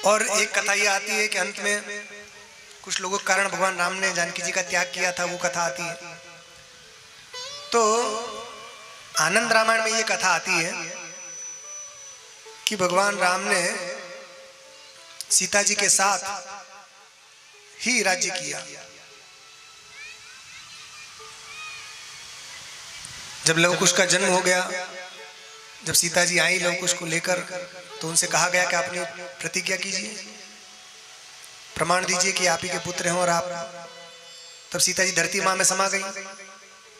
और एक कथा ये आती है कि अंत में कुछ लोगों के कारण भगवान राम ने जानकी जी का त्याग किया था, वो कथा आती है। तो आनंद रामायण में ये कथा आती है कि भगवान राम ने सीता जी के साथ ही राज्य किया। जब लवकुश का जन्म हो गया, जब सीता जी आई लवकुश को लेकर, तो उनसे कहा गया कि आपने प्रतिज्ञा कीजिए, प्रमाण दीजिए कि आप ही के पुत्र हैं और आप। तब सीता जी धरती मां में समा गई।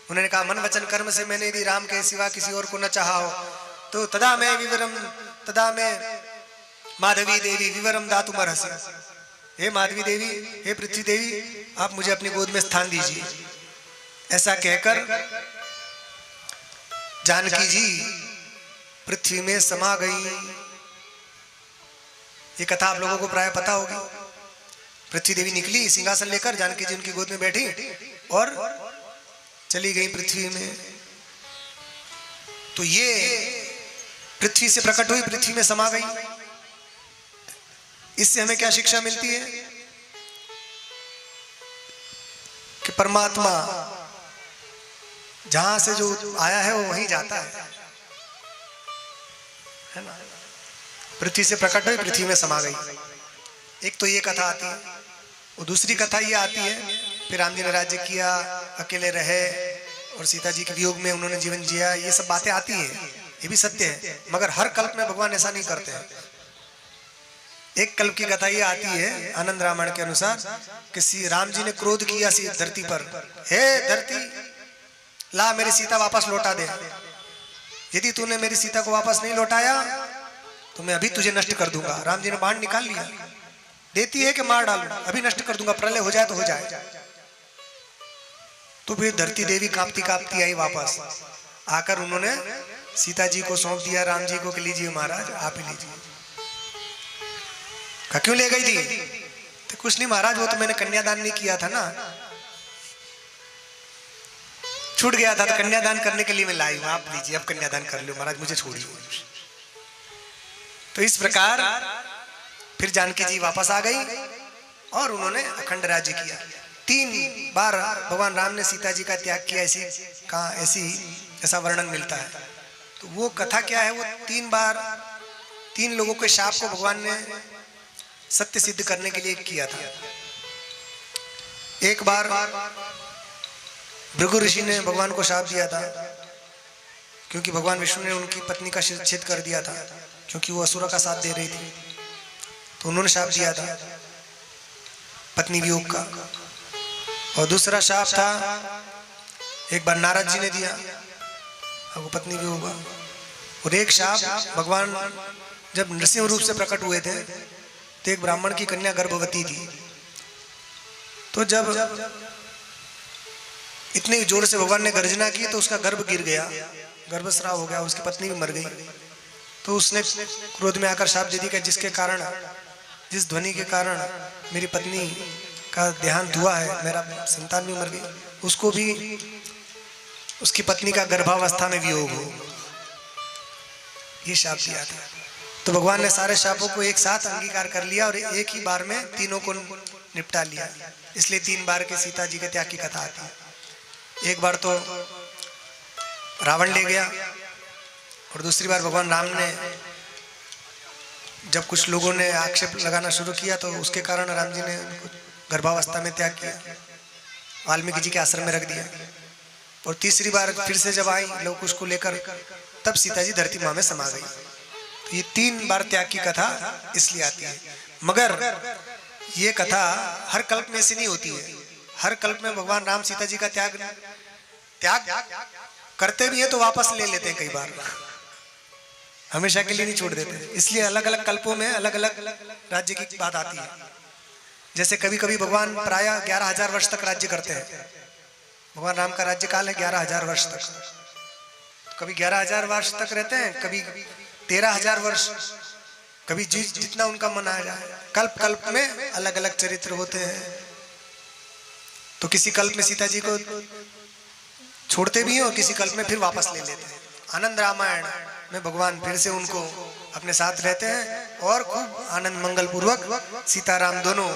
उन्होंने कहा मन वचन कर्म से मैंने यदि राम के सिवा किसी और को न चाहा हो तो तदा मैं माधवी देवी विवरम दातुम अर्हसि। हे माधवी देवी, हे पृथ्वी देवी, आप मुझे अपनी गोद में स्थान दीजिए। ऐसा कहकर जानकी जी पृथ्वी में समा गई। ये कथा आप लोगों को प्राय पता होगी। पृथ्वी देवी निकली सिंहासन लेकर, जानकी जी उनकी गोद में बैठी और चली गई पृथ्वी में। तो ये पृथ्वी से प्रकट हुई, पृथ्वी में समा गई। इससे हमें क्या शिक्षा मिलती है कि परमात्मा जहां से जो आया है वो वहीं जाता है ना। पृथ्वी से प्रकट हुई, पृथ्वी में समा गई। एक तो ये कथा आती है। और दूसरी कथा ये आती है, फिर राम जी ने राज्य किया, अकेले रहे और सीता जी के वियोग में उन्होंने जीवन जिया। ये सब बातें आती हैं, ये भी सत्य है। मगर हर कल्प में भगवान ऐसा नहीं करते हैं। एक कल्प की कथा ये आती है आनंद रामायण के अनुसार कि राम जी ने क्रोध किया धरती पर, हे धरती ला मेरी सीता वापस लौटा दे। यदि तूने मेरी सीता को वापस नहीं लौटाया तो मैं अभी तुझे नष्ट कर दूंगा। राम जी ने बाण निकाल लिया, देती है कि मार डालूं, अभी नष्ट कर दूंगा, प्रलय हो जाए तो हो जाए। तो फिर धरती देवी कांपती कांपती आई वापस। आकर उन्होंने सीता जी को सौंप दिया राम जी को कि लीजिए महाराज आप ही लीजिए। क्यों ले गई थी? तो कुछ नहीं महाराज, वो तो मैंने कन्यादान नहीं किया था ना, छूट गया था, तो कन्यादान करने के लिए मैं लाई हूं, आप लीजिए, अब कन्यादान कर लो महाराज, मुझे छोड़िए। तो इस प्रकार फिर जानकी जी वापस आ गई और उन्होंने अखंड राज्य किया। 3 बार भगवान राम ने सीता जी का त्याग किया, ऐसा वर्णन मिलता है। तो वो कथा क्या है, वो 3 बार 3 लोगों के शाप को भगवान ने सत्य सिद्ध करने के लिए किया था। एक बार भृगु ऋषि ने भगवान को शाप दिया था, क्योंकि भगवान विष्णु ने उनकी पत्नी का शिरच्छेद कर दिया था, क्योंकि वो असुर का साथ दे रही थी। तो उन्होंने शाप दिया था पत्नी वियोग का। और दूसरा शाप था एक बार नारद जी ने दिया, वो पत्नी वियोग का। और एक शाप भगवान जब नृसिंह रूप से प्रकट हुए थे तो एक ब्राह्मण की कन्या गर्भवती थी। तो जब इतने जोर से भगवान ने गर्जना की तो उसका गर्भ गिर गया, गर्भस्राव हो गया, उसकी पत्नी भी मर गई। तो उसने क्रोध में आकर शाप दे दिया कि जिस ध्वनि के कारण मेरी पत्नी का देहांत हुआ है, मेरा संतान भी मर गई, उसको भी उसकी पत्नी का गर्भावस्था में वियोग हो, ये शाप दिया था। तो भगवान ने सारे शापों को एक साथ अंगीकार कर लिया और एक ही बार में तीनों को निपटा लिया। इसलिए 3 बार के सीता जी के त्याग की कथा आती है। एक बार तो रावण ले गया और दूसरी बार भगवान राम ने जब कुछ लोगों ने आक्षेप लगाना शुरू किया तो उसके कारण राम जी ने गर्भावस्था में त्याग किया, वाल्मीकि जी के आश्रम में रख दिया। और तीसरी बार फिर से जब आई लवकुश को लेकर, तब सीता जी धरती मां में समा गई। तो ये 3 बार त्याग की कथा इसलिए आती है। मगर ये कथा हर कल्प में से नहीं होती है। हर कल्प में भगवान राम सीता जी का त्याग करते भी हैं तो वापस ले लेते हैं, कई बार हमेशा के लिए नहीं छोड़ देते। इसलिए अलग अलग कल्पों में अलग अलग राज्य की बात आती है। जैसे कभी कभी भगवान प्राय 11,000 वर्ष तक राज्य करते हैं। भगवान राम का राज्य काल है 11,000 वर्ष तक। कभी 11,000 वर्ष तक रहते हैं, कभी 13,000 वर्ष, कभी जितना उनका मन आ जाए। कल्प कल्प में अलग अलग चरित्र होते हैं। तो किसी कल्प में सीता जी को छोड़ते भी हैं और किसी कल्प में फिर वापस ले लेते हैं। आनंद रामायण में भगवान फिर से उनको अपने साथ रहते हैं और खूब आनंद मंगल पूर्वक सीताराम दोनों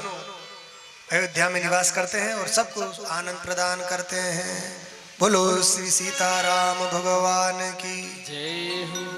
अयोध्या में निवास करते हैं और सबको आनंद प्रदान करते हैं। बोलो श्री सीताराम भगवान की जय हो।